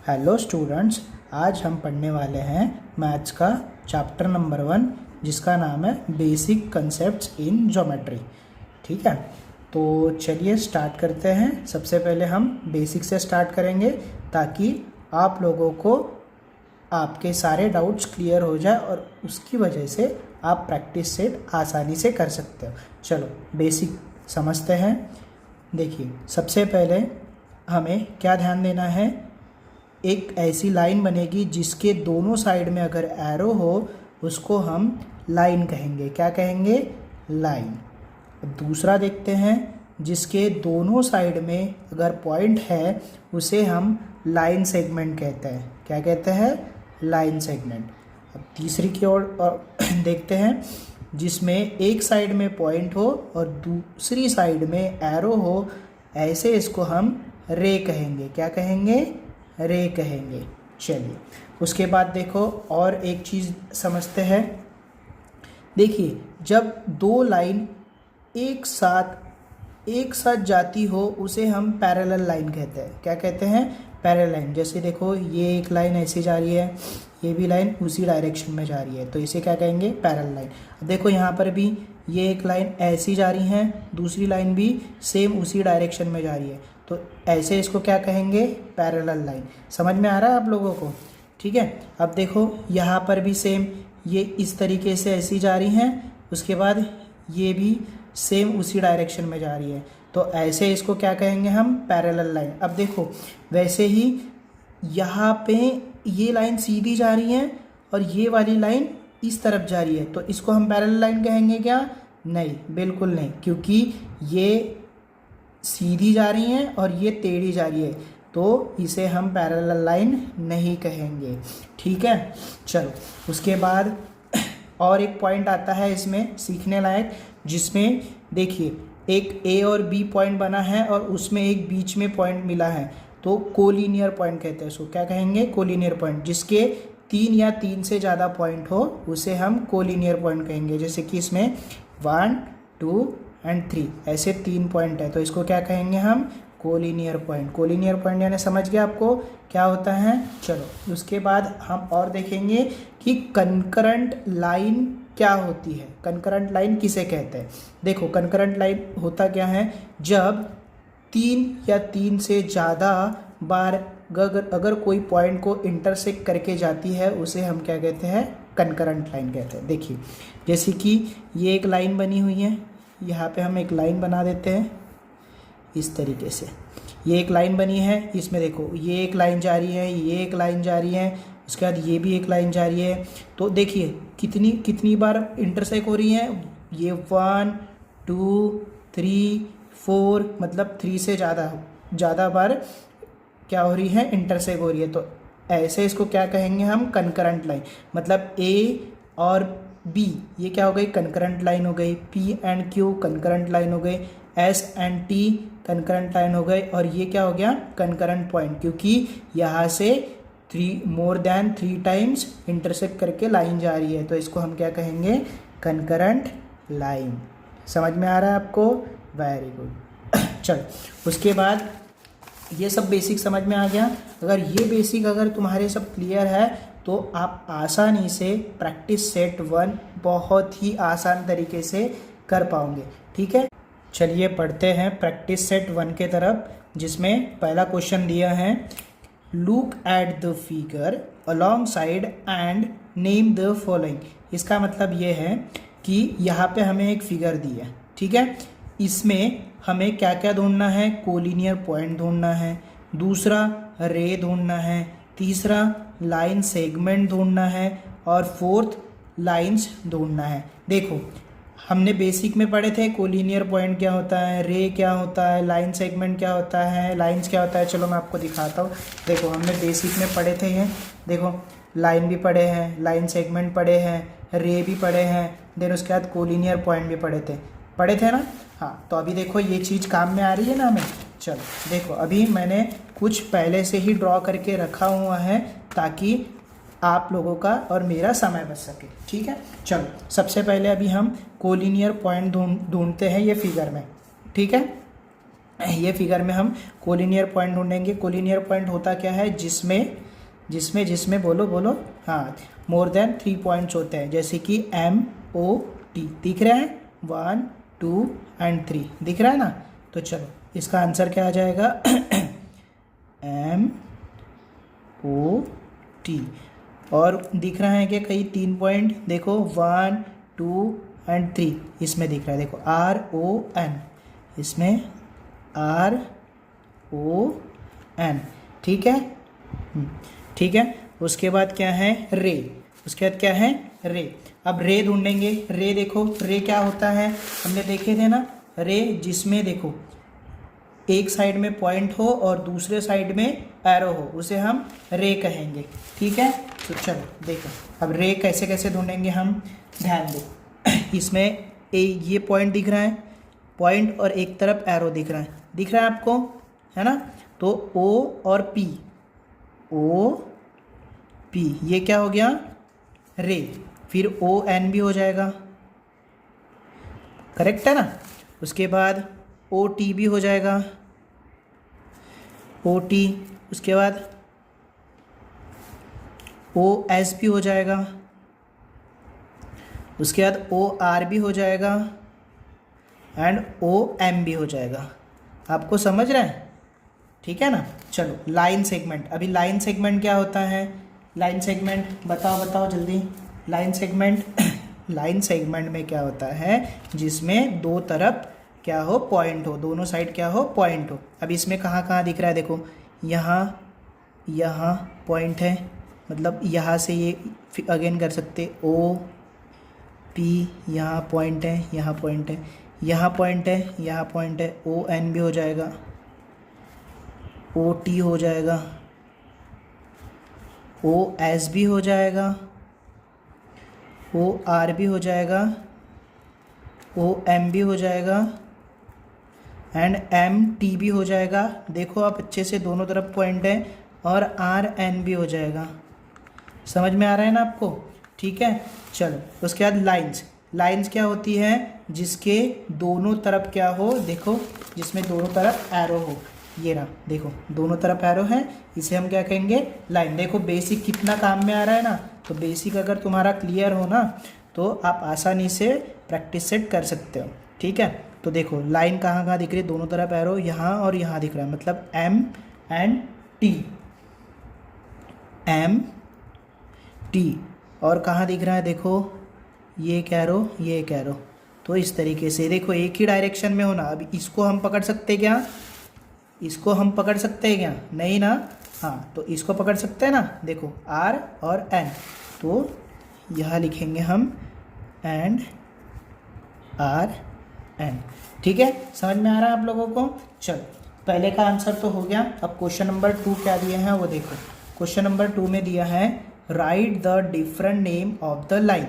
Hello students, आज हम पढ़ने वाले हैं मैथ्स का चैप्टर नंबर 1 जिसका नाम है बेसिक कंसेप्ट्स इन ज्योमेट्री। ठीक है, तो चलिए स्टार्ट करते हैं। सबसे पहले हम बेसिक से स्टार्ट करेंगे ताकि आप लोगों को आपके सारे डाउट्स क्लियर हो जाए और उसकी वजह से आप प्रैक्टिस सेट आसानी से कर सकते हो। चलो बेसिक समझते हैं। देखिए, सबसे पहले हमें क्या ध्यान देना है, एक ऐसी लाइन बनेगी जिसके दोनों साइड में अगर एरो हो उसको हम लाइन कहेंगे। क्या कहेंगे? लाइन। अब दूसरा देखते हैं, जिसके दोनों साइड में अगर पॉइंट है उसे हम लाइन सेगमेंट कहते हैं। क्या कहते हैं? Line segment. अब तीसरी की ओर देखते हैं, जिसमें एक साइड में पॉइंट हो और दूसरी साइड में एरो हो, ऐसे इसको हम रे कहेंगे। क्या कहेंगे? रे कहेंगे। चलिए उसके बाद देखो और एक चीज़ समझते हैं। देखिए, जब दो लाइन एक साथ जाती हो उसे हम पैरेलल लाइन कहते हैं। क्या कहते हैं? Parallel line. जैसे देखो, ये एक लाइन ऐसी जा रही है, ये भी लाइन उसी डायरेक्शन में जा रही है, तो इसे क्या कहेंगे? Parallel line. अब देखो यहाँ पर भी ये एक लाइन ऐसी जा रही है, दूसरी लाइन भी सेम उसी डायरेक्शन में जा रही है, तो ऐसे इसको क्या कहेंगे? Parallel line. समझ में आ रहा है आप लोगों को? ठीक है। अब देखो यहाँ पर भी सेम, ये इस तरीके से ऐसी जा रही हैं, उसके बाद ये भी सेम उसी डायरेक्शन में जा रही है, तो ऐसे इसको क्या कहेंगे हम? Parallel line. अब देखो वैसे ही यहाँ पे ये लाइन सीधी जा रही है और ये वाली लाइन इस तरफ जा रही है, तो इसको हम पैरेलल लाइन कहेंगे क्या? नहीं, बिल्कुल नहीं, क्योंकि ये सीधी जा रही हैं और ये टेढ़ी जा रही है, तो इसे हम पैरेलल लाइन नहीं कहेंगे। ठीक है। चलो उसके बाद और एक पॉइंट आता है इसमें सीखने लायक, जिसमें देखिए एक ए और बी पॉइंट बना है और उसमें एक बीच में पॉइंट मिला है, तो कोलिनियर पॉइंट कहते हैं उसको। क्या कहेंगे? Collinear point. जिसके 3 या 3 से ज़्यादा पॉइंट हो उसे हम कोलिनियर पॉइंट कहेंगे। जैसे कि इसमें 1, 2 एंड 3 ऐसे 3 पॉइंट है, तो इसको क्या कहेंगे हम? Collinear point. कोलिनियर पॉइंट यानी समझ गया आपको क्या होता है? चलो उसके बाद हम और देखेंगे कि कंकरेंट लाइन क्या होती है। कंकरेंट लाइन किसे कहते हैं? देखो, कंकरेंट लाइन होता क्या है, जब 3 या 3 से ज़्यादा बार अगर कोई पॉइंट को इंटरसेक्ट करके जाती है उसे हम क्या कहते हैं? कंकरेंट लाइन कहते हैं। देखिए, जैसे कि ये एक लाइन बनी हुई है, यहाँ पे हम एक लाइन बना देते हैं इस तरीके से। ये एक लाइन बनी है, इसमें देखो ये एक लाइन जा रही है, ये एक लाइन जा रही है, उसके बाद ये भी एक लाइन जा रही है, तो देखिए कितनी बार इंटरसेक्ट हो रही है। ये 1, 2, 3, 4 मतलब 3 से ज़्यादा बार क्या हो रही है? इंटरसेक्ट हो रही है, तो ऐसे इसको क्या कहेंगे हम? Concurrent line. मतलब ए और बी ये क्या हो गई? कंकरेंट लाइन हो गई। P and Q concurrent line हो गई। S and T concurrent line हो गई। और ये क्या हो गया? कंकरेंट पॉइंट, क्योंकि यहाँ से मोर देन 3 टाइम्स इंटरसेक्ट करके लाइन जा रही है, तो इसको हम क्या कहेंगे? Concurrent line. समझ में आ रहा है आपको? Very good. चलो उसके बाद ये सब बेसिक समझ में आ गया। अगर ये बेसिक अगर तुम्हारे सब क्लियर है तो आप आसानी से प्रैक्टिस सेट 1 बहुत ही आसान तरीके से कर पाओगे। ठीक है, चलिए पढ़ते हैं प्रैक्टिस सेट 1 के तरफ, जिसमें पहला क्वेश्चन दिया है, look at the figure along side and name the following. इसका मतलब ये है कि यहाँ पे हमें एक फिगर दी है। ठीक है, इसमें हमें क्या क्या ढूंढना है? कोलिनियर पॉइंट ढूंढना है, दूसरा रे ढूंढना है, तीसरा लाइन सेगमेंट ढूंढना है और फोर्थ लाइंस ढूंढना है। देखो, हमने बेसिक में पढ़े थे कोलिनियर पॉइंट क्या होता है, रे क्या होता है, लाइन सेगमेंट क्या होता है, लाइंस क्या होता है। चलो मैं आपको दिखाता हूँ। देखो, हमने बेसिक में पढ़े थे ये। देखो, लाइन भी पढ़े हैं, लाइन सेगमेंट पढ़े हैं, रे भी पढ़े हैं, देन उसके बाद कोलिनियर पॉइंट भी पढ़े थे ना। हाँ, तो अभी देखो ये चीज़ काम में आ रही है ना हमें। चलो देखो, अभी मैंने कुछ पहले से ही ड्रॉ करके रखा हुआ है ताकि आप लोगों का और मेरा समय बच सके। ठीक है, चलो सबसे पहले अभी हम कोलिनियर पॉइंट ढूंढते हैं ये फिगर में। ठीक है, ये फिगर में हम कोलिनियर पॉइंट ढूंढेंगे। कोलिनियर पॉइंट होता क्या है, जिसमें बोलो हाँ, मोर देन 3 पॉइंट्स होते हैं, जैसे कि MOT दिख रहा है, 1 2 एंड 3 दिख रहा है ना। तो चलो इसका आंसर क्या आ जाएगा MOT। और दिख रहा है कि कई 3 पॉइंट, देखो 1 2 एंड 3 इसमें दिख रहा है, देखो RON, इसमें RON, ठीक है। ठीक है, उसके बाद क्या है रे, उसके बाद क्या है रे। अब रे ढूंढेंगे। रे देखो, रे क्या होता है, हमने देखे थे ना, रे जिसमें देखो एक साइड में पॉइंट हो और दूसरे साइड में एरो हो, उसे हम रे कहेंगे, ठीक है। तो चलो देखो अब रे कैसे कैसे ढूंढेंगे हम, ध्यान दो। इसमें ये पॉइंट दिख रहा है, पॉइंट और एक तरफ एरो दिख रहा है आपको, है ना। तो O और P, OP ये क्या हो गया रे, फिर ON भी हो जाएगा, करेक्ट है ना। उसके बाद OT भी हो जाएगा, OT, उसके बाद OS भी हो जाएगा, उसके बाद OR भी हो जाएगा एंड OM भी हो जाएगा। आपको समझ रहे हैं, ठीक है ना। चलो लाइन सेगमेंट, अभी लाइन सेगमेंट क्या होता है, लाइन सेगमेंट बताओ जल्दी। लाइन सेगमेंट लाइन सेगमेंट में क्या होता है, जिसमें दो तरफ क्या हो पॉइंट हो, दोनों साइड क्या हो पॉइंट हो। अब इसमें कहाँ कहाँ दिख रहा है, देखो यहाँ पॉइंट है, मतलब यहाँ से ये अगेन कर सकते, OP यहाँ पॉइंट है, यहाँ पॉइंट है, यहाँ पॉइंट है, यहाँ पॉइंट है, ON भी हो जाएगा, OT हो जाएगा, OS भी हो जाएगा, OR भी हो जाएगा, OM भी हो जाएगा एंड MT भी हो जाएगा। देखो आप अच्छे से, दोनों तरफ पॉइंट है, और RN भी हो जाएगा। समझ में आ रहा है ना आपको, ठीक है। चलो उसके बाद लाइंस क्या होती है, जिसके दोनों तरफ क्या हो, देखो जिसमें दोनों तरफ एरो हो, ये रहा देखो दोनों तरफ एरो है, इसे हम क्या कहेंगे लाइन। देखो बेसिक कितना काम में आ रहा है ना, तो बेसिक अगर तुम्हारा क्लियर हो ना तो आप आसानी से प्रैक्टिस सेट कर सकते हो, ठीक है। तो देखो लाइन कहाँ कहाँ दिख रही है, दोनों तरफ एरो यहाँ और यहाँ दिख रहा है, मतलब M एंड T, और कहाँ दिख रहा है, देखो ये एक एरो, ये एक एरो। तो इस तरीके से देखो एक ही डायरेक्शन में हो ना। अब इसको हम पकड़ सकते क्या, इसको हम पकड़ सकते हैं क्या, नहीं ना। हाँ तो इसको पकड़ सकते हैं ना, देखो R और N, तो यहाँ लिखेंगे हम एंड RN, ठीक है। समझ में आ रहा है आप लोगों को। चलो पहले का आंसर तो हो गया। अब क्वेश्चन नंबर 2 क्या दिए हैं वो देखो। क्वेश्चन नंबर 2 में दिया है right the different name of the line.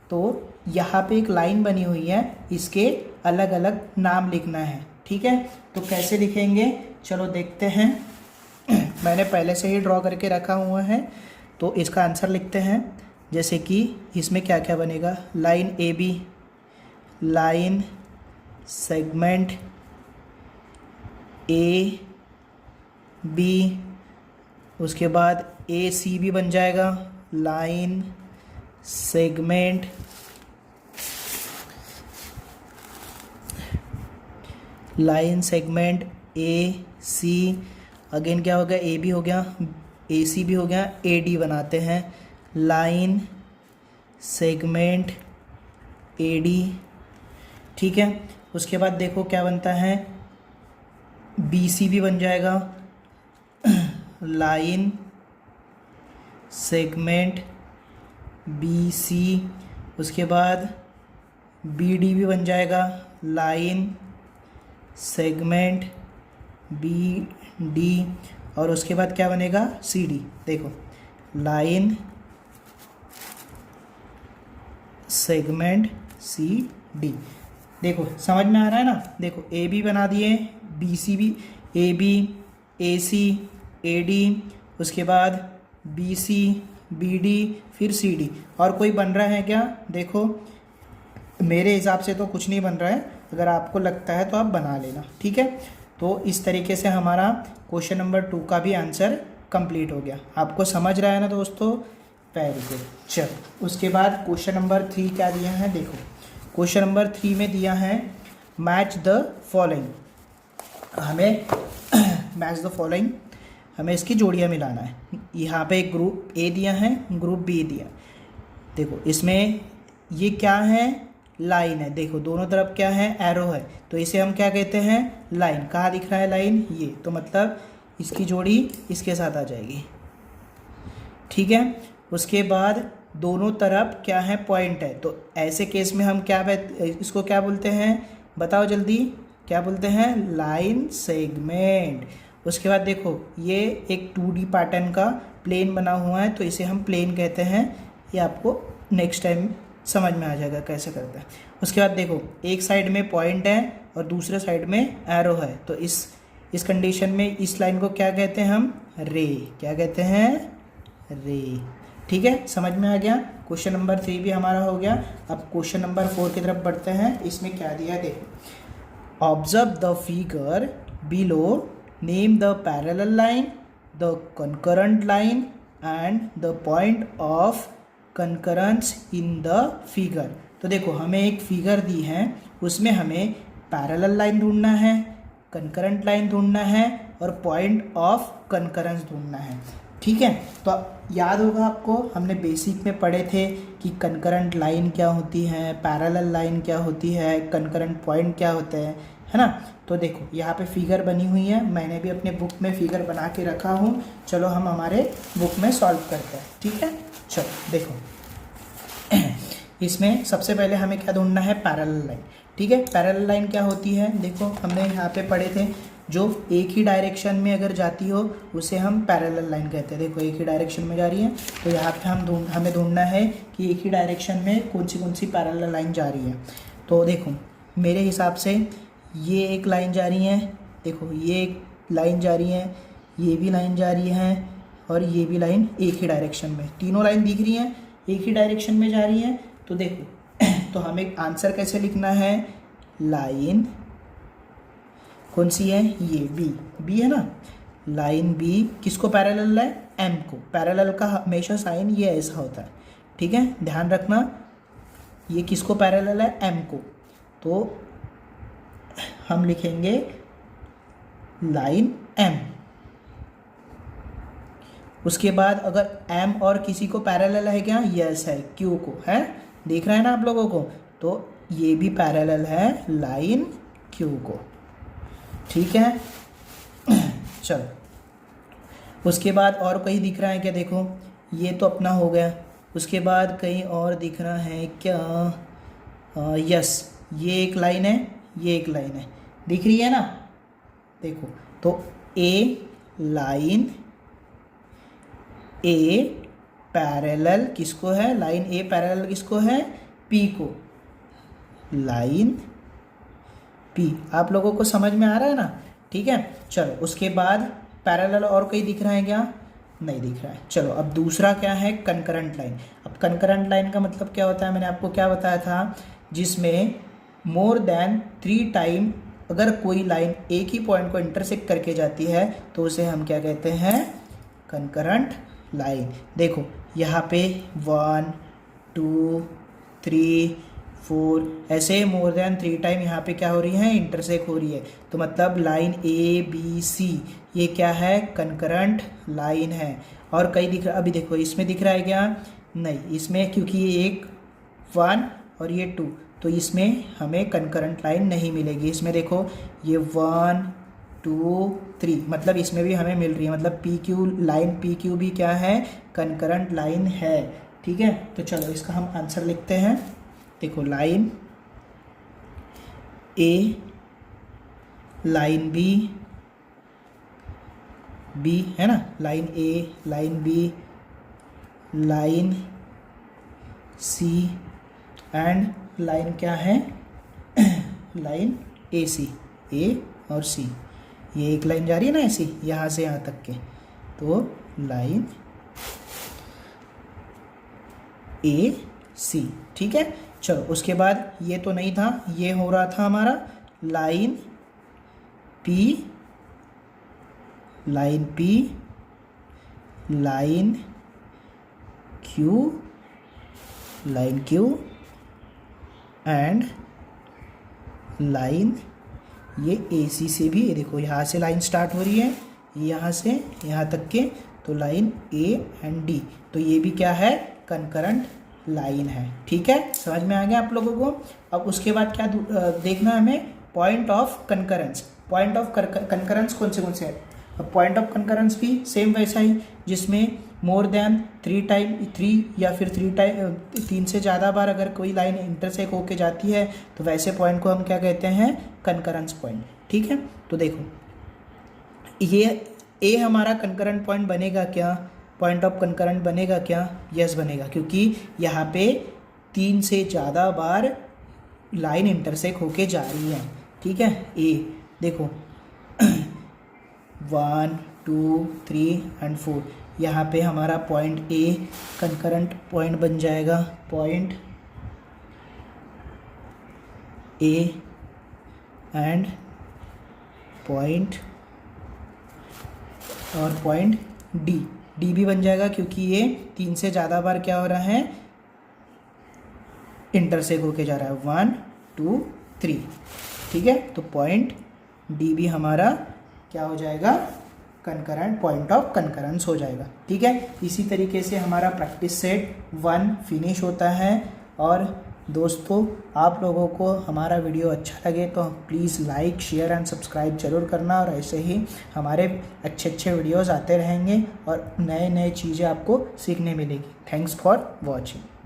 तो यहाँ पे एक लाइन बनी हुई है, इसके अलग अलग नाम लिखना है, ठीक है। तो कैसे लिखेंगे, चलो देखते हैं। मैंने पहले से ही ड्रॉ करके रखा हुआ है, तो इसका आंसर लिखते हैं। जैसे कि इसमें क्या क्या बनेगा, line AB, line segment AB, उसके बाद AC भी बन जाएगा, लाइन सेगमेंट AC, अगेन क्या हो गया AB हो गया, AC भी हो गया, AD बनाते हैं, लाइन सेगमेंट AD, ठीक है। उसके बाद देखो क्या बनता है, BC भी बन जाएगा, लाइन सेगमेंट BC, उसके बाद BD भी बन जाएगा, लाइन सेगमेंट BD, और उसके बाद क्या बनेगा CD, देखो लाइन सेगमेंट CD। देखो समझ में आ रहा है ना। देखो AB बना दिए, BC भी, AB AC AD, उसके बाद BC BD, फिर CD। और कोई बन रहा है क्या, देखो मेरे हिसाब से तो कुछ नहीं बन रहा है, अगर आपको लगता है तो आप बना लेना, ठीक है। तो इस तरीके से हमारा क्वेश्चन नंबर 2 का भी आंसर कंप्लीट हो गया। आपको समझ रहा है ना दोस्तों? Very good. चलो उसके बाद क्वेश्चन नंबर 3 क्या दिया है, देखो क्वेश्चन नंबर 3 में दिया है मैच द फॉलोइंग। हमें मैच द फॉलोइंग, हमें इसकी जोड़ियाँ मिलाना है। यहाँ पे एक ग्रुप ए दिया है, ग्रुप बी दिया। देखो इसमें ये क्या है, लाइन है। देखो दोनों तरफ क्या है, एरो है, तो इसे हम क्या कहते हैं, लाइन। कहाँ दिख रहा है लाइन, ये, तो मतलब इसकी जोड़ी इसके साथ आ जाएगी, ठीक है। उसके बाद दोनों तरफ क्या है, पॉइंट है, तो ऐसे केस में हम क्या इसको क्या बोलते हैं, बताओ जल्दी, क्या बोलते हैं, लाइन सेगमेंट। उसके बाद देखो ये एक 2D पैटर्न का प्लेन बना हुआ है, तो इसे हम प्लेन कहते हैं। ये आपको नेक्स्ट टाइम समझ में आ जाएगा कैसे करते हैं। उसके बाद देखो एक साइड में पॉइंट है और दूसरे साइड में एरो है, तो इस कंडीशन में इस लाइन को क्या कहते हैं हम, रे। क्या कहते हैं, रे, ठीक है। समझ में आ गया। क्वेश्चन नंबर 3 भी हमारा हो गया। अब क्वेश्चन नंबर 4 की तरफ बढ़ते हैं। इसमें क्या दिया है, देखो observe the figure below, name the parallel line, the concurrent line and the point of concurrence in the figure. तो देखो हमें एक फिगर दी है, उसमें हमें पैरेलल लाइन ढूंढना है, कंकरेंट लाइन ढूंढना है और पॉइंट ऑफ कंकरेंस ढूंढना है, ठीक है। तो याद होगा आपको, हमने बेसिक में पढ़े थे कि कंकरेंट लाइन क्या होती है, पैरेलल लाइन क्या होती है, कंकरेंट पॉइंट क्या होते हैं, है ना। तो देखो यहाँ पे फिगर बनी हुई है, मैंने भी अपने बुक में फिगर बना के रखा हूँ। चलो हम हमारे बुक में सॉल्व करते हैं, ठीक है। चलो देखो इसमें सबसे पहले हमें क्या ढूंढना है, पैरेलल लाइन, ठीक है। पैरेलल लाइन क्या होती है, देखो हमने यहाँ पे पढ़े थे, जो एक ही डायरेक्शन में अगर जाती हो उसे हम पैरेलल लाइन कहते हैं। देखो एक ही डायरेक्शन में जा रही है, तो यहाँ पे हमें ढूंढना है कि एक ही डायरेक्शन में कौन सी पैरेलल लाइन जा रही है। तो देखो मेरे हिसाब से ये एक लाइन जा रही है, देखो ये एक लाइन जा रही है, ये भी लाइन जा रही है और ये भी लाइन एक ही डायरेक्शन में, तीनों लाइन दिख रही हैं एक ही डायरेक्शन में जा रही है। तो देखो तो हमें आंसर कैसे लिखना है, लाइन कौन सी है, ये बी है ना, लाइन बी किसको पैरेलल है, एम को। पैरेलल का हमेशा साइन ये ऐसा होता है, ठीक है, ध्यान रखना। ये किसको पैरेलल है, एम को, तो हम लिखेंगे लाइन एम। उसके बाद अगर एम और किसी को पैरेलल है क्या, यस है, क्यू को है, देख रहे हैं ना आप लोगों को, तो ये भी पैरेलल है लाइन क्यू को, ठीक है। चलो उसके बाद और कहीं दिख रहा है क्या, देखो ये तो अपना हो गया। उसके बाद कहीं और दिख रहा है क्या, यस, ये एक लाइन है, ये एक लाइन है, दिख रही है ना। देखो तो ए लाइन, ए पैरेलल किसको है, लाइन ए पैरेलल किसको है, पी को, लाइन पी। आप लोगों को समझ में आ रहा है ना, ठीक है। चलो उसके बाद पैरेलल और कहीं दिख रहा है क्या, नहीं दिख रहा है। चलो अब दूसरा क्या है, कंकरेंट लाइन। अब कंकरेंट लाइन का मतलब क्या होता है, मैंने आपको क्या बताया था, जिसमें मोर देन 3 टाइम अगर कोई लाइन एक ही पॉइंट को इंटरसेक्ट करके जाती है तो उसे हम क्या कहते हैं, कंकरेंट लाइन। देखो यहाँ पे 1 2 3 4 ऐसे मोर देन 3 टाइम यहाँ पे क्या हो रही है, इंटरसेक्ट हो रही है, तो मतलब लाइन ए बी सी ये क्या है, कंकरेंट लाइन है। और कई दिख रहा, अभी देखो इसमें दिख रहा है क्या, नहीं, इसमें क्योंकि ये एक 1 और ये 2, तो इसमें हमें कंकरेंट लाइन नहीं मिलेगी। इसमें देखो ये 1 2 3, मतलब इसमें भी हमें मिल रही है, मतलब P Q line, P Q भी क्या है, कंकरेंट लाइन है, ठीक है। तो चलो इसका हम आंसर लिखते हैं। देखो line A, line B, B है ना, line A, line B, line C and line क्या है, लाइन ए सी, ए और सी, ये एक लाइन जा रही है ना ऐसी यहाँ से यहाँ तक के, तो लाइन ए सी, ठीक है। चलो उसके बाद ये तो नहीं था, ये हो रहा था हमारा line P, line P, line Q and line ये AC से भी, ये देखो यहाँ से लाइन स्टार्ट हो रही है, यहाँ से यहाँ तक के, तो लाइन A एंड D, तो ये भी क्या है, कंकरेंट लाइन है। ठीक है, समझ में आ गया आप लोगों को। अब उसके बाद क्या देखना है हमें, point of concurrence. Point of concurrence कौन से है, पॉइंट ऑफ कंकरेंस भी सेम वैसा ही, जिसमें मोर देन 3 या फिर 3 से ज़्यादा बार अगर कोई लाइन इंटरसेक्ट होके जाती है तो वैसे पॉइंट को हम क्या कहते हैं, कंकरेंस पॉइंट। ठीक है, तो देखो ये ए हमारा कंकरेंट पॉइंट बनेगा क्या, पॉइंट ऑफ कंकरेंट बनेगा क्या, यस बनेगा, क्योंकि यहाँ पे 3 से ज़्यादा बार लाइन इंटरसेक्ट होके जा रही है। ठीक है, ए देखो 1 2 3 एंड 4, यहाँ पे हमारा पॉइंट ए कंकरेंट पॉइंट बन जाएगा, पॉइंट ए एंड पॉइंट और पॉइंट डी भी बन जाएगा, क्योंकि ये 3 से ज़्यादा बार क्या हो रहा है, इंटरसेक्ट होके जा रहा है, 1 2 3। ठीक है, तो पॉइंट डी भी हमारा क्या हो जाएगा, कंकरेंट, पॉइंट ऑफ कंकरेंस हो जाएगा। ठीक है, इसी तरीके से हमारा प्रैक्टिस सेट 1 फिनिश होता है। और दोस्तों, आप लोगों को हमारा वीडियो अच्छा लगे तो please like share and subscribe जरूर करना, और ऐसे ही हमारे अच्छे वीडियोस आते रहेंगे और नए चीज़ें आपको सीखने मिलेगी। Thanks for watching.